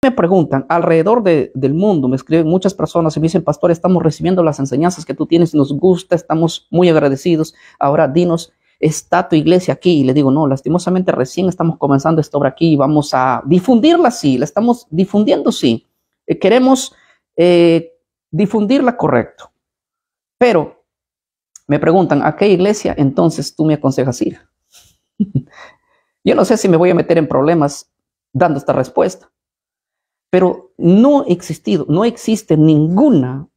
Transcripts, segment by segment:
Me preguntan alrededor del mundo, me escriben muchas personas y me dicen, pastor, estamos recibiendo las enseñanzas que tú tienes, nos gusta, estamos muy agradecidos. Ahora dinos, ¿está tu iglesia aquí? Y le digo, no, lastimosamente recién estamos comenzando esta obra aquí y vamos a difundirla, sí, la estamos difundiendo, sí. Queremos difundirla correcto. Pero me preguntan, ¿a qué iglesia entonces tú me aconsejas ir? Yo no sé si me voy a meter en problemas dando esta respuesta. Pero no existe ninguna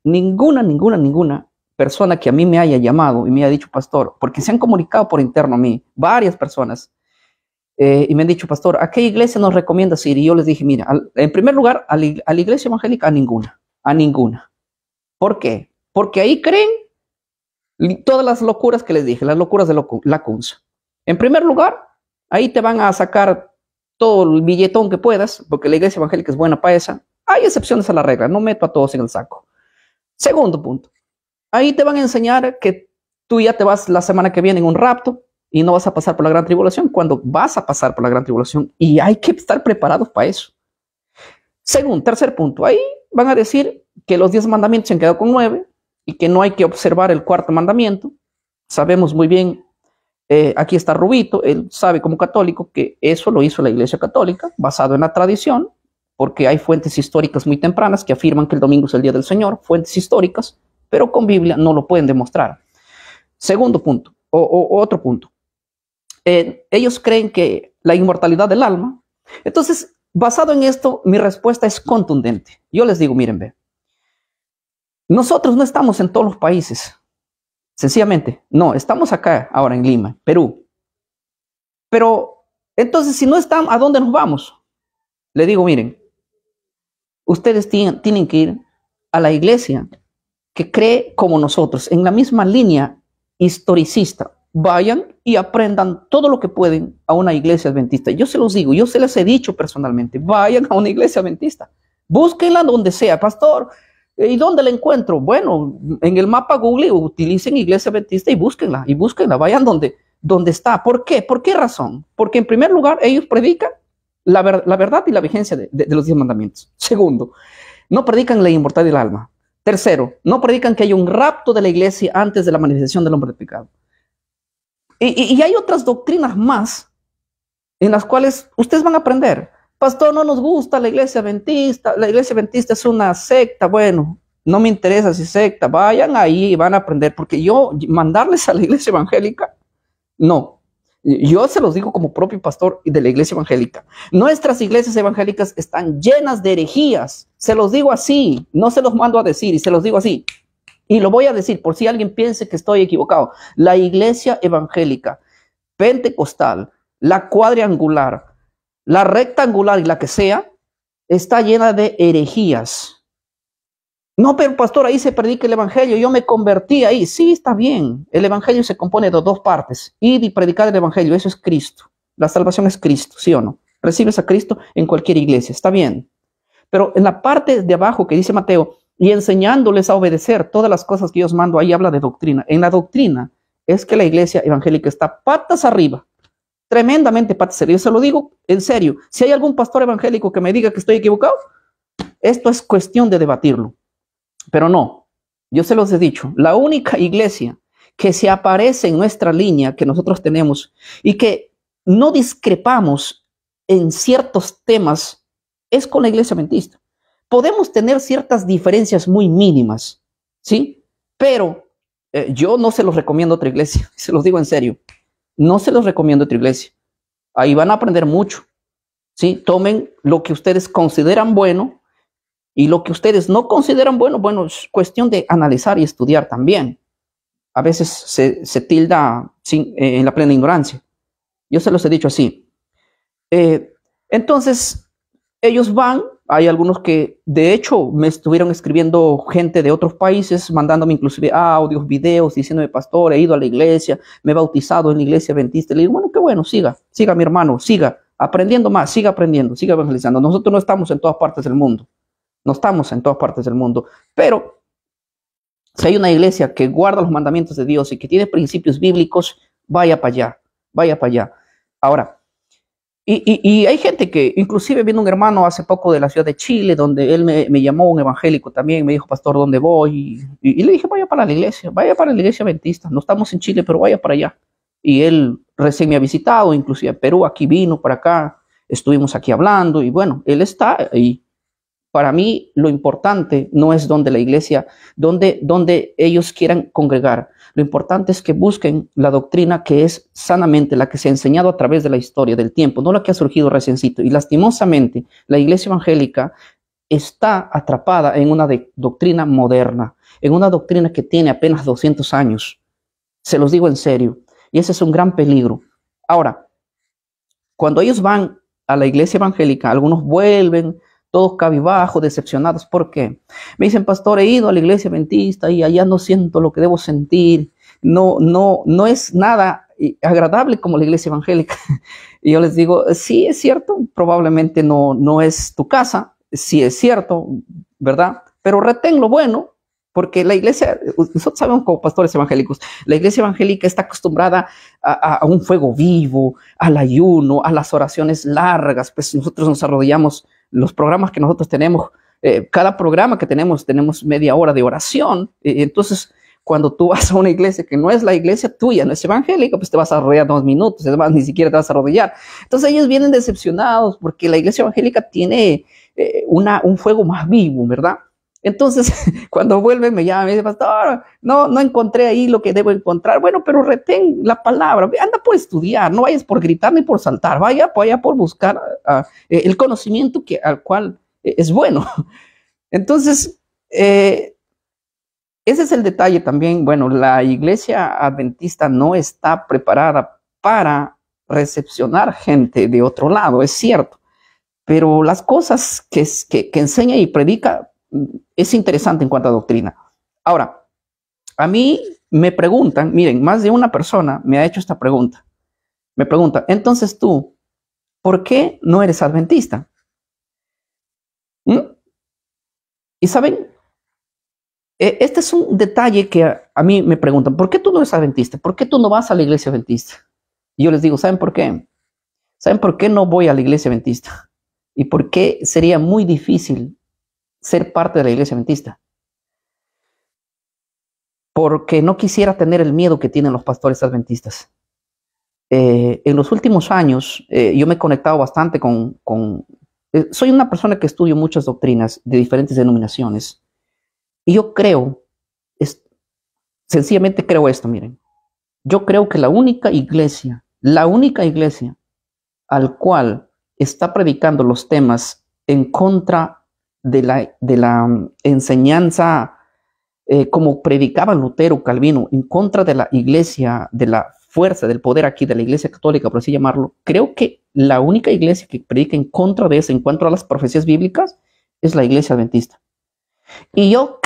persona que a mí me haya llamado y me haya dicho, pastor, porque se han comunicado por interno a mí, varias personas, y me han dicho, pastor, ¿a qué iglesia nos recomiendas ir? Y yo les dije, mira, en primer lugar, a la iglesia evangélica, a ninguna. ¿Por qué? Porque ahí creen todas las locuras que les dije, las locuras de la CUNSA. En primer lugar, ahí te van a sacar todo el billetón que puedas, porque la iglesia evangélica es buena para esa. Hay excepciones a la regla, no meto a todos en el saco. Segundo punto, ahí te van a enseñar que tú ya te vas la semana que viene en un rapto y no vas a pasar por la gran tribulación, cuando vas a pasar por la gran tribulación, y hay que estar preparados para eso. Tercer punto, ahí van a decir que los 10 mandamientos se han quedado con 9 y que no hay que observar el cuarto mandamiento. Sabemos muy bien. Aquí está Rubito, él sabe como católico que eso lo hizo la Iglesia Católica, basado en la tradición, porque hay fuentes históricas muy tempranas que afirman que el domingo es el día del Señor, fuentes históricas, pero con Biblia no lo pueden demostrar. Segundo punto, otro punto. Ellos creen que la inmortalidad del alma. Entonces, basado en esto, mi respuesta es contundente. Yo les digo, miren, ve, nosotros no estamos en todos los países. Sencillamente, no, estamos acá ahora en Lima, Perú. Pero entonces, si no están, ¿a dónde nos vamos? Le digo, miren, ustedes tienen que ir a la iglesia que cree como nosotros, en la misma línea historicista. Vayan y aprendan todo lo que pueden a una iglesia adventista. Yo se los digo, yo se les he dicho personalmente, vayan a una iglesia adventista. Búsquenla donde sea, pastor. ¿Y dónde la encuentro? Bueno, en el mapa Google utilicen Iglesia Adventista y búsquenla, vayan donde está. ¿Por qué? ¿Por qué razón? Porque en primer lugar, ellos predican la verdad y la vigencia de los 10 mandamientos. Segundo, no predican la inmortalidad del alma. Tercero, no predican que hay un rapto de la iglesia antes de la manifestación del hombre de pecado. Y hay otras doctrinas más en las cuales ustedes van a aprender. Pastor, no nos gusta la iglesia adventista es una secta. Bueno, no me interesa si secta, vayan ahí y van a aprender, porque yo mandarles a la iglesia evangélica, no. Yo se los digo como propio pastor de la iglesia evangélica. Nuestras iglesias evangélicas están llenas de herejías. Se los digo así, no se los mando a decir, y se los digo así. Y lo voy a decir por si alguien piense que estoy equivocado. La iglesia evangélica, pentecostal, la cuadrangular, la rectangular y la que sea, está llena de herejías. No, pero pastor, ahí se predica el evangelio, yo me convertí ahí. Sí, está bien. El evangelio se compone de 2 partes. Ir y predicar el evangelio, eso es Cristo. La salvación es Cristo, ¿sí o no? Recibes a Cristo en cualquier iglesia, está bien. Pero en la parte de abajo que dice Mateo, y enseñándoles a obedecer todas las cosas que yo os mando, ahí habla de doctrina. En la doctrina es que la iglesia evangélica está patas arriba. Tremendamente patas arriba. Se lo digo en serio. Si hay algún pastor evangélico que me diga que estoy equivocado, esto es cuestión de debatirlo. Pero no, yo se los he dicho, la única iglesia que se aparece en nuestra línea que nosotros tenemos y que no discrepamos en ciertos temas es con la iglesia adventista. Podemos tener ciertas diferencias muy mínimas, ¿sí? Pero yo no se los recomiendo a otra iglesia, se los digo en serio. No se los recomiendo a otra iglesia. Ahí van a aprender mucho, ¿sí? Tomen lo que ustedes consideran bueno y lo que ustedes no consideran bueno, bueno, es cuestión de analizar y estudiar también. A veces se tilda en la plena ignorancia. Yo se los he dicho así. Entonces, ellos van, hay algunos que de hecho me estuvieron escribiendo gente de otros países, mandándome inclusive audios, videos, diciéndome, pastor, he ido a la iglesia, me he bautizado en la iglesia adventista. Le digo, bueno, qué bueno, siga mi hermano, siga aprendiendo más, siga aprendiendo, siga evangelizando. Nosotros no estamos en todas partes del mundo, pero si hay una iglesia que guarda los mandamientos de Dios y que tiene principios bíblicos, vaya para allá. Ahora, Y hay gente que, inclusive vino un hermano hace poco de la ciudad de Chile, donde él me llamó, un evangélico también, me dijo, pastor, ¿dónde voy? Y le dije, vaya para la iglesia adventista, no estamos en Chile, pero vaya para allá. Y él recién me ha visitado, inclusive a Perú, aquí vino, para acá, estuvimos aquí hablando, y bueno, él está ahí. Para mí lo importante no es donde la iglesia, donde ellos quieran congregar. Lo importante es que busquen la doctrina que es sanamente la que se ha enseñado a través de la historia, del tiempo, no la que ha surgido reciencito. Y lastimosamente, la iglesia evangélica está atrapada en una doctrina moderna, en una doctrina que tiene apenas 200 años. Se los digo en serio. Y ese es un gran peligro. Ahora, cuando ellos van a la iglesia evangélica, algunos vuelven todos cabizbajos, decepcionados. ¿Por qué? Me dicen, pastor, he ido a la iglesia adventista y allá no siento lo que debo sentir. No es nada agradable como la iglesia evangélica. Y yo les digo, sí, es cierto, probablemente no es tu casa, sí es cierto, ¿verdad? Pero retén lo bueno, porque la iglesia, nosotros sabemos como pastores evangélicos, la iglesia evangélica está acostumbrada a un fuego vivo, al ayuno, a las oraciones largas. Pues nosotros nos arrodillamos, los programas que nosotros tenemos, cada programa que tenemos media hora de oración. Entonces, cuando tú vas a una iglesia que no es la iglesia tuya, no es evangélica, pues te vas a arrodillar 2 minutos, además ni siquiera te vas a arrodillar. Entonces ellos vienen decepcionados porque la iglesia evangélica tiene un fuego más vivo, ¿verdad? Entonces, cuando vuelven, me llaman y me dicen, pastor, no encontré ahí lo que debo encontrar. Bueno, pero retén la palabra, anda por estudiar, no vayas por gritar ni por saltar, vaya por buscar el conocimiento al cual es bueno. Entonces, ese es el detalle también. Bueno, la iglesia adventista no está preparada para recepcionar gente de otro lado, es cierto, pero las cosas que enseña y predica es interesante en cuanto a doctrina. Ahora, a mí me preguntan, miren, más de una persona me ha hecho esta pregunta. Me pregunta, entonces tú, ¿por qué no eres adventista? Y saben, este es un detalle que a mí me preguntan, ¿por qué tú no eres adventista? ¿Por qué tú no vas a la iglesia adventista? Y yo les digo, ¿saben por qué? ¿Saben por qué no voy a la iglesia adventista? ¿Y por qué sería muy difícil ser parte de la iglesia adventista? Porque no quisiera tener el miedo que tienen los pastores adventistas. En los últimos años, yo me he conectado bastante soy una persona que estudio muchas doctrinas de diferentes denominaciones. Y yo sencillamente creo esto, miren. Yo creo que la única iglesia al cual está predicando los temas en contra de la enseñanza, como predicaban Lutero, Calvino, en contra de la iglesia, de la fuerza, del poder aquí, de la iglesia católica, por así llamarlo. Creo que la única iglesia que predica en contra de eso, en cuanto a las profecías bíblicas, es la iglesia adventista. Y yo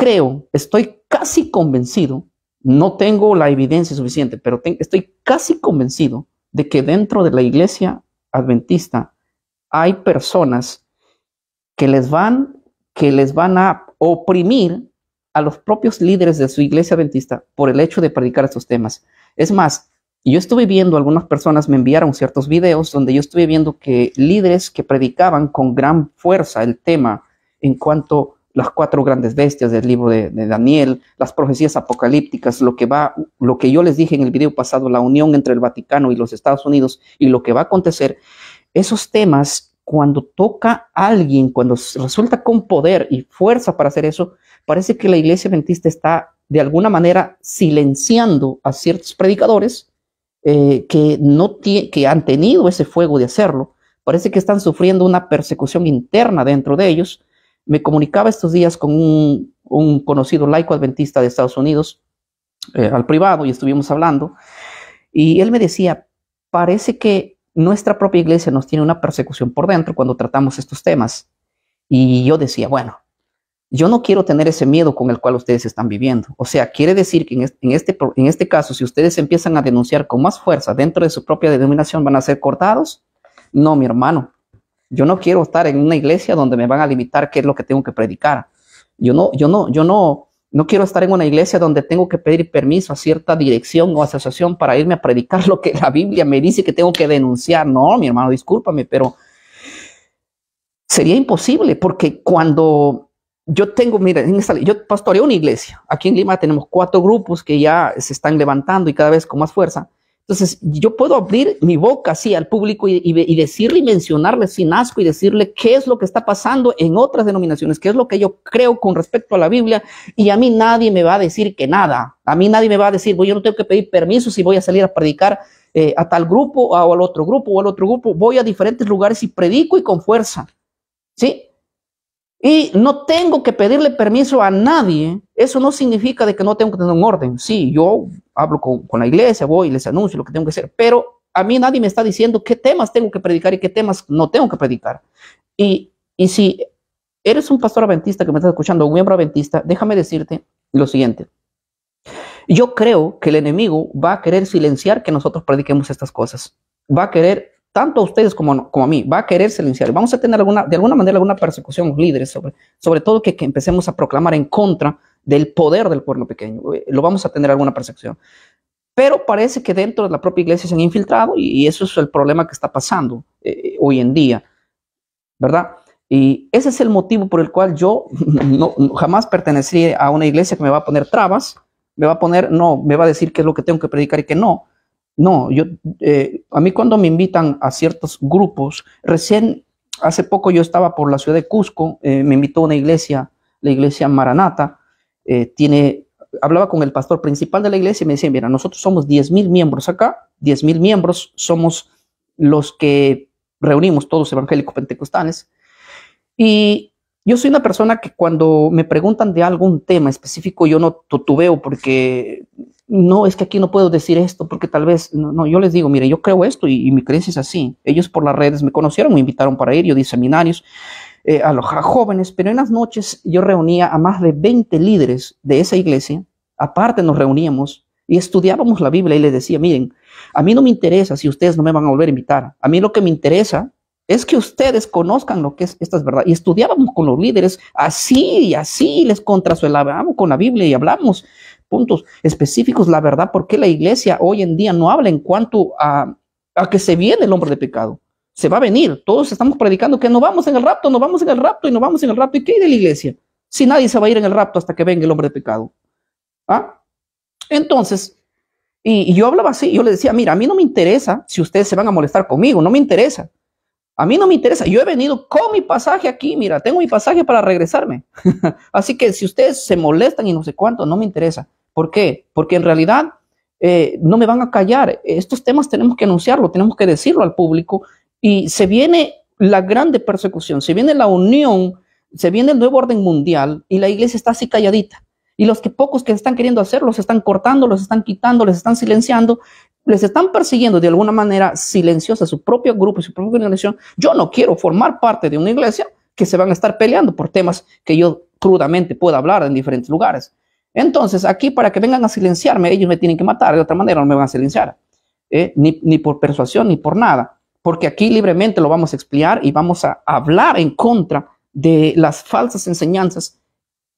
estoy casi convencido, no tengo la evidencia suficiente, pero estoy casi convencido de que dentro de la iglesia adventista hay personas que les van a oprimir a los propios líderes de su iglesia adventista por el hecho de predicar estos temas. Es más, yo estuve viendo, algunas personas me enviaron ciertos videos donde yo estuve viendo que líderes que predicaban con gran fuerza el tema en cuanto a las 4 grandes bestias del libro de Daniel, las profecías apocalípticas, lo que yo les dije en el video pasado, la unión entre el Vaticano y los Estados Unidos y lo que va a acontecer, esos temas, cuando toca a alguien, cuando resulta con poder y fuerza para hacer eso, parece que la iglesia adventista está de alguna manera silenciando a ciertos predicadores que han tenido ese fuego de hacerlo. Parece que están sufriendo una persecución interna dentro de ellos. Me comunicaba estos días con un conocido laico adventista de Estados Unidos, al privado, y estuvimos hablando, y él me decía, parece que nuestra propia iglesia nos tiene una persecución por dentro cuando tratamos estos temas. Y yo decía, bueno, yo no quiero tener ese miedo con el cual ustedes están viviendo. O sea, quiere decir que en este caso, si ustedes empiezan a denunciar con más fuerza dentro de su propia denominación, ¿van a ser cortados? No, mi hermano. Yo no quiero estar en una iglesia donde me van a limitar qué es lo que tengo que predicar. Yo no No quiero estar en una iglesia donde tengo que pedir permiso a cierta dirección o asociación para irme a predicar lo que la Biblia me dice que tengo que denunciar. No, mi hermano, discúlpame, pero sería imposible, porque cuando yo tengo, mira, yo pastoreo una iglesia. Aquí en Lima tenemos 4 grupos que ya se están levantando y cada vez con más fuerza. Entonces, yo puedo abrir mi boca así al público y decirle y mencionarle sin asco y decirle qué es lo que está pasando en otras denominaciones, qué es lo que yo creo con respecto a la Biblia, y a mí nadie me va a decir que nada. A mí nadie me va a decir, yo no tengo que pedir permiso si voy a salir a predicar a tal grupo o al otro grupo o al otro grupo. Voy a diferentes lugares y predico y con fuerza, ¿sí? Y no tengo que pedirle permiso a nadie. Eso no significa de que no tengo que tener un orden. Sí, yo hablo con la iglesia, voy y les anuncio lo que tengo que hacer, pero a mí nadie me está diciendo qué temas tengo que predicar y qué temas no tengo que predicar. Y si eres un pastor adventista que me estás escuchando, un miembro adventista, déjame decirte lo siguiente. Yo creo que el enemigo va a querer silenciar que nosotros prediquemos estas cosas. Va a querer, tanto a ustedes como a mí, va a querer silenciar. Vamos a tener de alguna manera alguna persecución, los líderes, sobre todo que empecemos a proclamar en contra del poder del pueblo pequeño. Lo vamos a tener alguna persecución. Pero parece que dentro de la propia iglesia se han infiltrado, y eso es el problema que está pasando hoy en día, ¿verdad? Y ese es el motivo por el cual yo jamás pertenecí a una iglesia que me va a poner trabas, me va a decir qué es lo que tengo que predicar y qué no. No, a mí cuando me invitan a ciertos grupos, hace poco yo estaba por la ciudad de Cusco, me invitó una iglesia, la iglesia Maranata, hablaba con el pastor principal de la iglesia y me decía, mira, nosotros somos 10,000 miembros acá, 10,000 miembros somos los que reunimos todos evangélicos pentecostales, y yo soy una persona que cuando me preguntan de algún tema específico, yo no tutubeo porque no, es que aquí no puedo decir esto porque tal vez, no, yo les digo, mire, yo creo esto y mi creencia es así. Ellos por las redes me conocieron, me invitaron para ir, yo di seminarios a los jóvenes, pero en las noches yo reunía a más de 20 líderes de esa iglesia. Aparte nos reuníamos y estudiábamos la Biblia y les decía, miren, a mí no me interesa si ustedes no me van a volver a invitar. A mí lo que me interesa es que ustedes conozcan lo que es esta verdad. Y estudiábamos con los líderes así y así, les contrasuelábamos con la Biblia y hablamos puntos específicos, la verdad, porque la iglesia hoy en día no habla en cuanto a que se viene el hombre de pecado. Se va a venir. Todos estamos predicando que no vamos en el rapto, no vamos en el rapto y no vamos en el rapto. ¿Y qué hay de la iglesia? Si nadie se va a ir en el rapto hasta que venga el hombre de pecado. ¿Ah? Entonces, y yo hablaba así, yo le decía, mira, a mí no me interesa si ustedes se van a molestar conmigo, no me interesa. A mí no me interesa, yo he venido con mi pasaje aquí, mira, tengo mi pasaje para regresarme. Así que si ustedes se molestan y no sé cuánto, no me interesa. ¿Por qué? Porque en realidad no me van a callar. Estos temas tenemos que anunciarlo, tenemos que decirlo al público, y se viene la grande persecución, se viene la unión, se viene el nuevo orden mundial y la iglesia está así calladita. Y los pocos que están queriendo hacer, los están cortando, los están quitando, les están silenciando, les están persiguiendo de alguna manera silenciosa su propio grupo y su propia organización. Yo no quiero formar parte de una iglesia que se van a estar peleando por temas que yo crudamente puedo hablar en diferentes lugares. Entonces, aquí para que vengan a silenciarme, ellos me tienen que matar, de otra manera no me van a silenciar, ni por persuasión ni por nada, porque aquí libremente lo vamos a explicar y vamos a hablar en contra de las falsas enseñanzas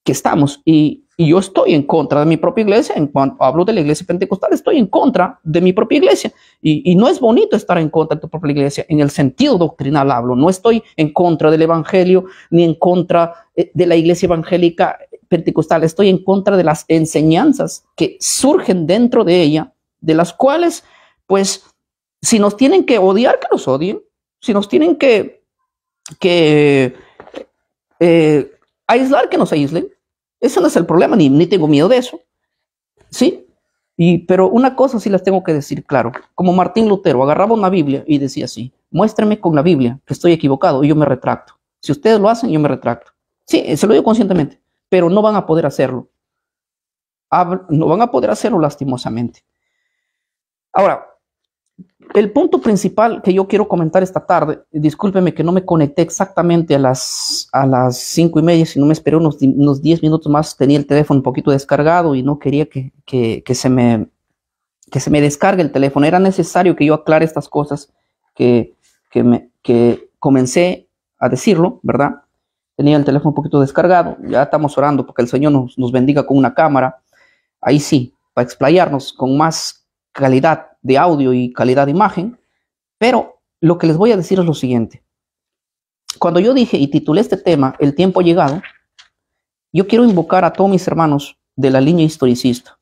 que estamos, y yo estoy en contra de mi propia iglesia. En cuanto hablo de la iglesia pentecostal, estoy en contra de mi propia iglesia, y no es bonito estar en contra de tu propia iglesia. En el sentido doctrinal hablo, no estoy en contra del evangelio ni en contra de la iglesia evangélica pentecostal, estoy en contra de las enseñanzas que surgen dentro de ella, de las cuales, pues, si nos tienen que odiar, que nos odien, si nos tienen que aislar, que nos aíslen. Eso no es el problema, ni tengo miedo de eso, ¿sí? Pero una cosa sí les tengo que decir claro. Como Martín Lutero agarraba una Biblia y decía así, muéstrenme con la Biblia que estoy equivocado y yo me retracto. Si ustedes lo hacen, yo me retracto. Sí, se lo digo conscientemente, pero no van a poder hacerlo. No van a poder hacerlo lastimosamente. Ahora, el punto principal que yo quiero comentar esta tarde, discúlpeme que no me conecté exactamente a las 5:30, sino me esperé unos 10 minutos más. Tenía el teléfono un poquito descargado y no quería que se me descargue el teléfono. Era necesario que yo aclare estas cosas que comencé a decirlo, ¿verdad? tenía el teléfono un poquito descargado. Ya estamos orando porque el Señor nos bendiga con una cámara. Ahí sí, para explayarnos con más calidad de audio y calidad de imagen. Pero lo que les voy a decir es lo siguiente. Cuando yo dije y titulé este tema, El tiempo ha llegado, yo quiero invocar a todos mis hermanos de la línea historicista.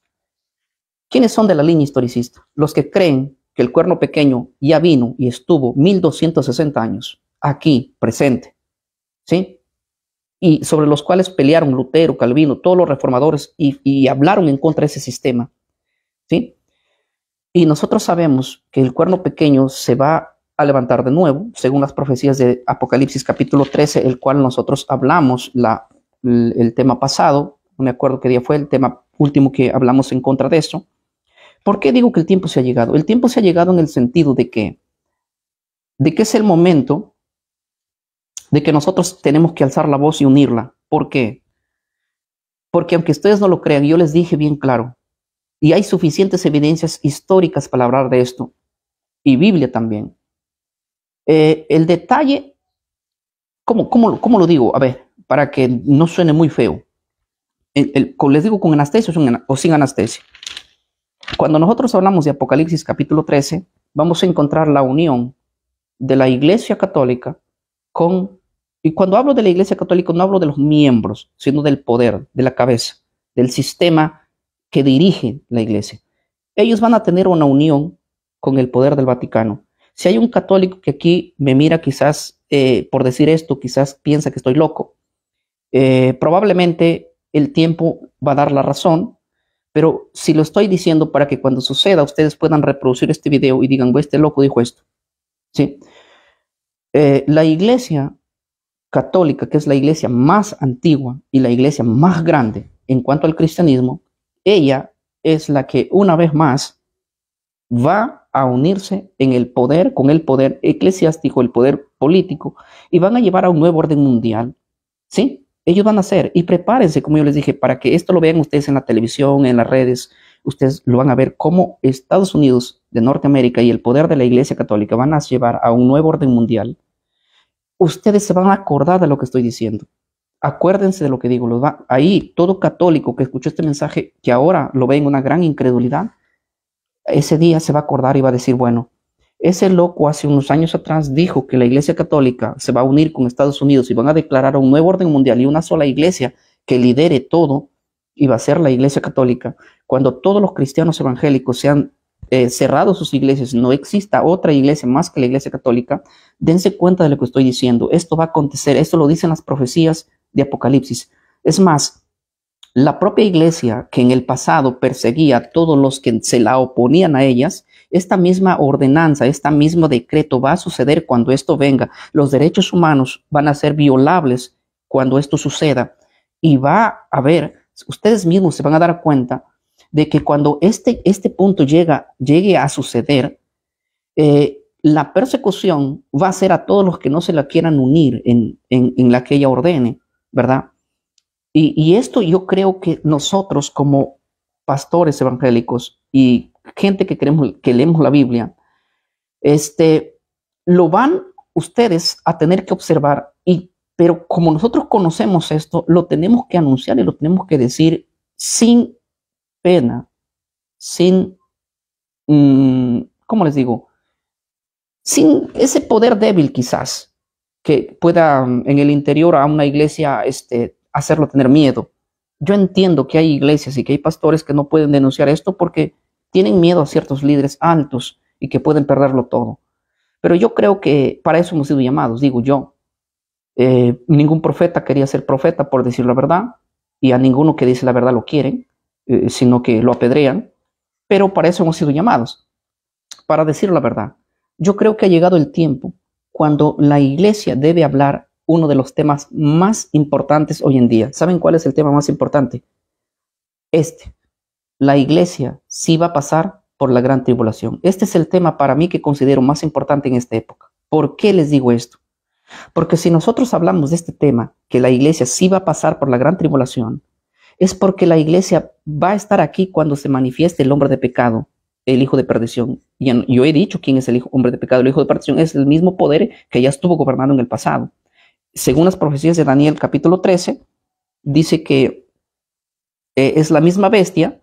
¿Quiénes son de la línea historicista? Los que creen que el cuerno pequeño ya vino y estuvo 1260 años aquí, presente, ¿sí? Y sobre los cuales pelearon Lutero, Calvino, todos los reformadores y hablaron en contra de ese sistema, ¿sí? Y nosotros sabemos que el cuerno pequeño se va a levantar de nuevo, según las profecías de Apocalipsis capítulo 13, el cual nosotros hablamos el tema pasado. No me acuerdo qué día fue el tema último que hablamos en contra de eso. ¿Por qué digo que el tiempo se ha llegado? El tiempo se ha llegado en el sentido de que es el momento de que nosotros tenemos que alzar la voz y unirla. ¿Por qué? Porque aunque ustedes no lo crean, yo les dije bien claro, y hay suficientes evidencias históricas para hablar de esto, y Biblia también. El detalle, ¿cómo lo digo? A ver, para que no suene muy feo. Les digo con anestesia o sin anestesia. Cuando nosotros hablamos de Apocalipsis capítulo 13, vamos a encontrar la unión de la Iglesia Católica y cuando hablo de la Iglesia Católica no hablo de los miembros, sino del poder, de la cabeza, del sistema que dirige la Iglesia. Ellos van a tener una unión con el poder del Vaticano. Si hay un católico que aquí me mira quizás por decir esto, quizás piensa que estoy loco, probablemente el tiempo va a dar la razón, pero si lo estoy diciendo para que cuando suceda ustedes puedan reproducir este video y digan, este loco dijo esto, ¿sí? La Iglesia Católica, que es la iglesia más antigua y la iglesia más grande en cuanto al cristianismo, ella es la que una vez más va a unirse en el poder, con el poder eclesiástico, el poder político, y van a llevar a un nuevo orden mundial, ¿sí? Ellos van a hacer, y prepárense, como yo les dije, para que esto lo vean ustedes en la televisión, en las redes, ustedes lo van a ver cómo Estados Unidos de Norteamérica y el poder de la Iglesia Católica van a llevar a un nuevo orden mundial. Ustedes se van a acordar de lo que estoy diciendo. Acuérdense de lo que digo. Ahí, todo católico que escuchó este mensaje, que ahora lo ve en una gran incredulidad, ese día se va a acordar y va a decir, bueno, ese loco hace unos años atrás dijo que la Iglesia Católica se va a unir con Estados Unidos y van a declarar un nuevo orden mundial y una sola iglesia que lidere todo, y va a ser la Iglesia Católica. Cuando todos los cristianos evangélicos sean cerrado sus iglesias, no exista otra iglesia más que la Iglesia Católica, dense cuenta de lo que estoy diciendo. Esto va a acontecer, esto lo dicen las profecías de Apocalipsis. Es más, la propia iglesia que en el pasado perseguía a todos los que se la oponían a ellas, esta misma ordenanza, este mismo decreto va a suceder cuando esto venga. Los derechos humanos van a ser violables cuando esto suceda, y va a haber, ustedes mismos se van a dar cuenta de que cuando este punto llegue a suceder, la persecución va a ser a todos los que no se la quieran unir en la que ella ordene, ¿verdad? Y esto yo creo que nosotros como pastores evangélicos y gente que leemos la Biblia, lo van ustedes a tener que observar, pero como nosotros conocemos esto, lo tenemos que anunciar y lo tenemos que decir sin pena, sin, ¿cómo les digo? Sin ese poder débil quizás que pueda en el interior a una iglesia hacerlo tener miedo. Yo entiendo que hay iglesias y que hay pastores que no pueden denunciar esto porque tienen miedo a ciertos líderes altos y que pueden perderlo todo. Pero yo creo que para eso hemos sido llamados, digo yo. Ningún profeta quería ser profeta por decir la verdad, y a ninguno que dice la verdad lo quieren, sino que lo apedrean. Pero para eso hemos sido llamados, para decir la verdad. Yo creo que ha llegado el tiempo cuando la iglesia debe hablar uno de los temas más importantes hoy en día. ¿Saben cuál es el tema más importante? La iglesia sí va a pasar por la gran tribulación. Este es el tema para mí que considero más importante en esta época. ¿Por qué les digo esto? Porque si nosotros hablamos de este tema, que la iglesia sí va a pasar por la gran tribulación, es porque la iglesia va a estar aquí cuando se manifieste el hombre de pecado, el hijo de perdición. Yo he dicho quién es el hombre de pecado. El hijo de perdición es el mismo poder que ya estuvo gobernando en el pasado. según las profecías de Daniel capítulo 13, dice que es la misma bestia.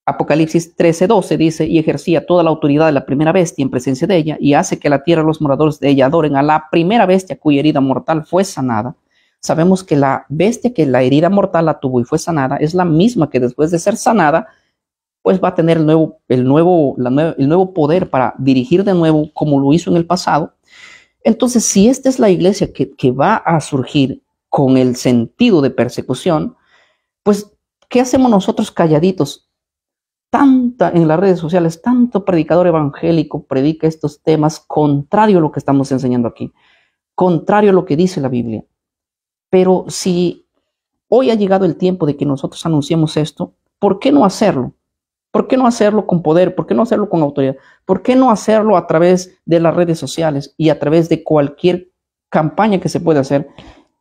Apocalipsis 13:12 dice, y ejercía toda la autoridad de la primera bestia en presencia de ella, y hace que la tierra y los moradores de ella adoren a la primera bestia cuya herida mortal fue sanada. Sabemos que la bestia que la herida mortal la tuvo y fue sanada es la misma que después de ser sanada, pues va a tener el nuevo poder para dirigir de nuevo como lo hizo en el pasado. Entonces, si esta es la iglesia que va a surgir con el sentido de persecución, pues, ¿qué hacemos nosotros calladitos? En las redes sociales, tanto predicador evangélico predica estos temas contrario a lo que estamos enseñando aquí, contrario a lo que dice la Biblia. Pero si hoy ha llegado el tiempo de que nosotros anunciemos esto, ¿por qué no hacerlo? ¿Por qué no hacerlo con poder? ¿Por qué no hacerlo con autoridad? ¿Por qué no hacerlo a través de las redes sociales y a través de cualquier campaña que se pueda hacer?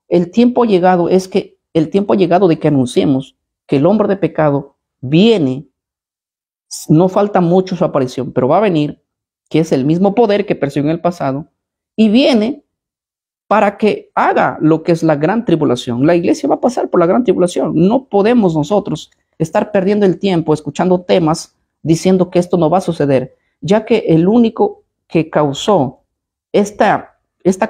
El tiempo ha llegado de que anunciemos que el hombre de pecado viene. No falta mucho su aparición, pero va a venir, que es el mismo poder que persiguió en el pasado, y viene para que haga lo que es la gran tribulación. La iglesia va a pasar por la gran tribulación. No podemos nosotros estar perdiendo el tiempo escuchando temas diciendo que esto no va a suceder, ya que el único que causó esta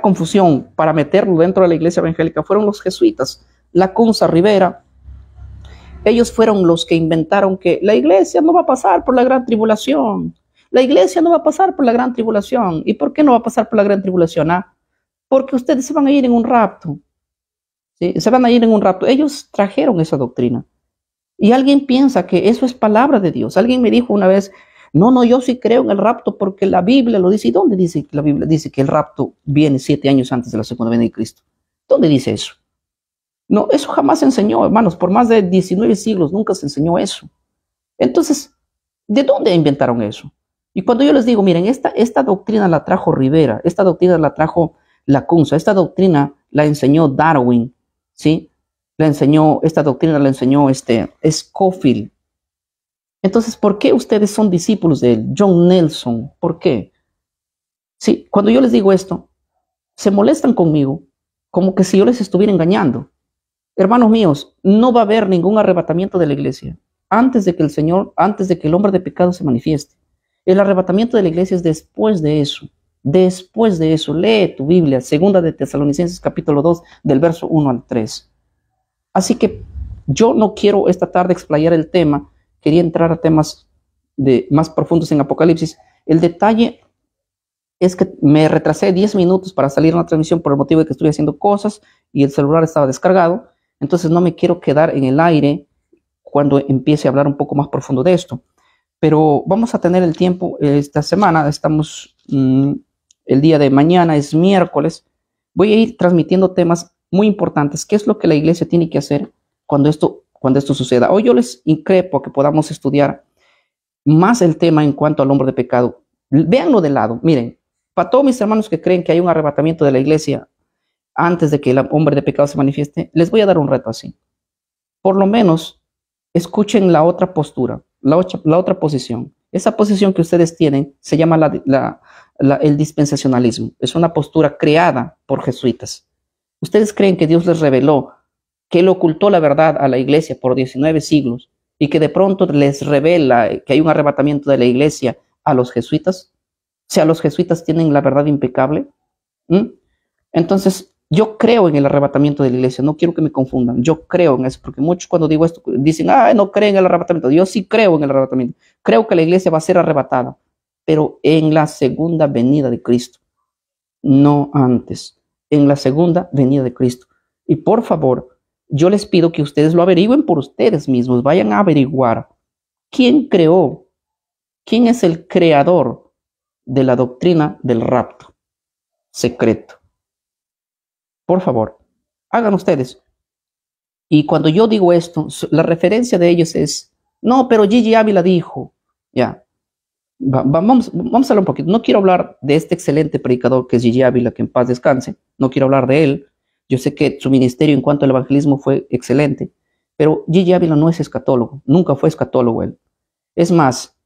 confusión para meterlo dentro de la iglesia evangélica fueron los jesuitas, Lacunza, Rivera. Ellos fueron los que inventaron que la iglesia no va a pasar por la gran tribulación. La iglesia no va a pasar por la gran tribulación. ¿Y por qué no va a pasar por la gran tribulación? Porque ustedes se van a ir en un rapto. ¿Sí? Se van a ir en un rapto. Ellos trajeron esa doctrina. Y alguien piensa que eso es palabra de Dios. Alguien me dijo una vez, no, yo sí creo en el rapto porque la Biblia lo dice. ¿Y dónde dice que la Biblia dice que el rapto viene 7 años antes de la segunda venida de Cristo? ¿Dónde dice eso? No, eso jamás se enseñó, hermanos, por más de 19 siglos nunca se enseñó eso. Entonces, ¿de dónde inventaron eso? Y cuando yo les digo, miren, esta doctrina la trajo Rivera, esta doctrina la trajo Lacunza, esta doctrina la enseñó Darwin, ¿sí? Esta doctrina la enseñó Scofield. Entonces, ¿por qué ustedes son discípulos de él? John Nelson, ¿por qué? Sí, cuando yo les digo esto, se molestan conmigo como que si yo les estuviera engañando. Hermanos míos, no va a haber ningún arrebatamiento de la iglesia antes de que el hombre de pecado se manifieste. El arrebatamiento de la iglesia es después de eso. Después de eso, lee tu Biblia, segunda de Tesalonicenses capítulo 2, del verso 1 al 3. Así que yo no quiero esta tarde explayar el tema, quería entrar a temas más profundos en Apocalipsis. El detalle es que me retrasé 10 minutos para salir a una transmisión por el motivo de que estoy haciendo cosas y el celular estaba descargado. Entonces no me quiero quedar en el aire cuando empiece a hablar un poco más profundo de esto. Pero vamos a tener el tiempo esta semana. Estamos, el día de mañana es miércoles. Voy a ir transmitiendo temas muy importantes. ¿Qué es lo que la iglesia tiene que hacer cuando esto suceda? Hoy yo les increpo a que podamos estudiar más el tema en cuanto al hombre de pecado. Véanlo de lado. Miren, para todos mis hermanos que creen que hay un arrebatamiento de la iglesia antes de que el hombre de pecado se manifieste, les voy a dar un reto así. Por lo menos, escuchen la otra postura, la otra posición. Esa posición que ustedes tienen se llama el dispensacionalismo. Es una postura creada por jesuitas. Ustedes creen que Dios les reveló, que Él ocultó la verdad a la iglesia por 19 siglos y que de pronto les revela que hay un arrebatamiento de la iglesia a los jesuitas. O sea, los jesuitas tienen la verdad impecable. Entonces, yo creo en el arrebatamiento de la iglesia, no quiero que me confundan, yo creo en eso, porque muchos cuando digo esto dicen, no creen en el arrebatamiento. Yo sí creo en el arrebatamiento, creo que la iglesia va a ser arrebatada, pero en la segunda venida de Cristo, no antes, en la segunda venida de Cristo. Y por favor, yo les pido que ustedes lo averigüen por ustedes mismos, vayan a averiguar quién es el creador de la doctrina del rapto secreto. Por favor, hagan ustedes. Y cuando yo digo esto, la referencia de ellos es, no, pero Gigi Ávila dijo, ya, vamos a hablar un poquito. No quiero hablar de este excelente predicador que es Gigi Ávila, que en paz descanse. No quiero hablar de él. Yo sé que su ministerio en cuanto al evangelismo fue excelente, pero Gigi Ávila no es escatólogo, nunca fue escatólogo él. Es más,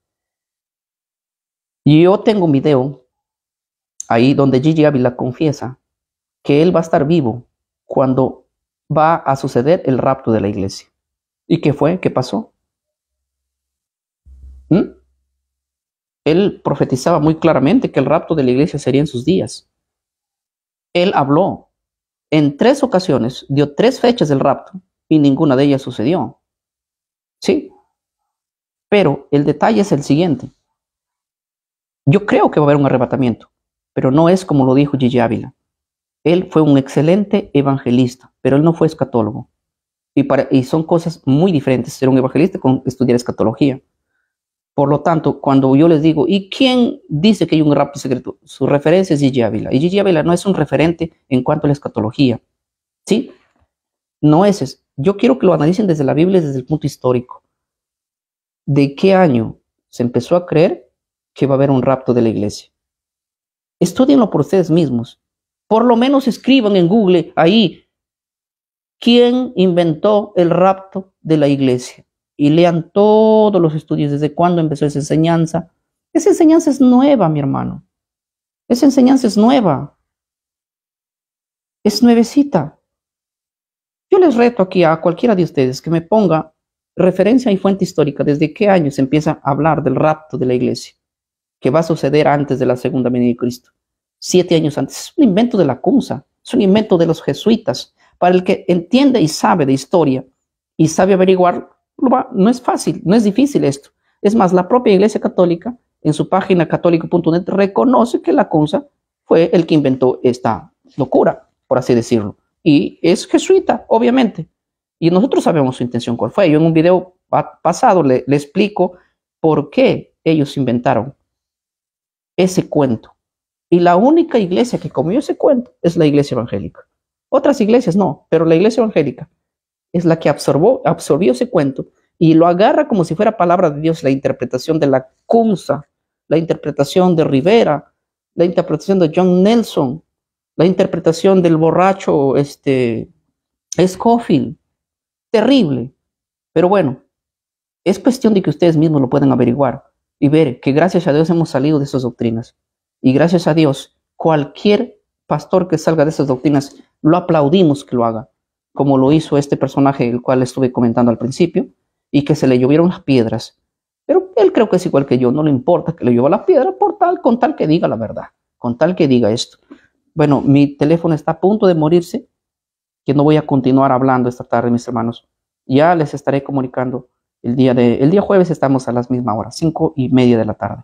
yo tengo un video ahí donde Gigi Ávila confiesa que él va a estar vivo cuando va a suceder el rapto de la iglesia. ¿Y qué fue? ¿Qué pasó? ¿Mm? Él profetizaba muy claramente que el rapto de la iglesia sería en sus días. Él habló en 3 ocasiones, dio 3 fechas del rapto y ninguna de ellas sucedió. Sí, pero el detalle es el siguiente. Yo creo que va a haber un arrebatamiento, pero no es como lo dijo Gigi Ávila. Él fue un excelente evangelista, pero él no fue escatólogo. Y son cosas muy diferentes ser un evangelista con estudiar escatología. Por lo tanto, cuando yo les digo, ¿y quién dice que hay un rapto secreto? Su referencia es Gigi Ávila. Y Gigi Ávila no es un referente en cuanto a la escatología. ¿Sí? No es eso. Yo quiero que lo analicen desde la Biblia, desde el punto histórico. ¿De qué año se empezó a creer que va a haber un rapto de la iglesia? Estudienlo por ustedes mismos. Por lo menos escriban en Google ahí, ¿quién inventó el rapto de la iglesia? Y lean todos los estudios, desde cuándo empezó esa enseñanza. Esa enseñanza es nueva, mi hermano. Esa enseñanza es nueva. Es nuevecita. Yo les reto aquí a cualquiera de ustedes que me ponga referencia y fuente histórica desde qué año se empieza a hablar del rapto de la iglesia, que va a suceder antes de la segunda venida de Cristo. 7 años antes. Es un invento de la CUNSA, es un invento de los jesuitas. Para el que entiende y sabe de historia y sabe averiguar, no es fácil, no es difícil esto. Es más, la propia Iglesia Católica, en su página católico.net, reconoce que la CUNSA fue el que inventó esta locura, por así decirlo. Y es jesuita, obviamente. Y nosotros sabemos su intención cuál fue. Yo en un video pasado le explico por qué ellos inventaron ese cuento. Y la única iglesia que comió ese cuento es la iglesia evangélica. Otras iglesias no, pero la iglesia evangélica es la que absorbió ese cuento y lo agarra como si fuera palabra de Dios, la interpretación de la CUNSA, la interpretación de Rivera, la interpretación de John Nelson, la interpretación del borracho Scofield. Terrible. Pero bueno, es cuestión de que ustedes mismos lo puedan averiguar y ver que gracias a Dios hemos salido de esas doctrinas. Y gracias a Dios, cualquier pastor que salga de esas doctrinas, lo aplaudimos que lo haga, como lo hizo este personaje, el cual estuve comentando al principio, y que se le llovieron las piedras. Pero él creo que es igual que yo, no le importa que le llueva la piedra con tal que diga la verdad, con tal que diga esto. Bueno, mi teléfono está a punto de morirse, que no voy a continuar hablando esta tarde, mis hermanos. Ya les estaré comunicando el día jueves estamos a la misma hora, 5:30 de la tarde.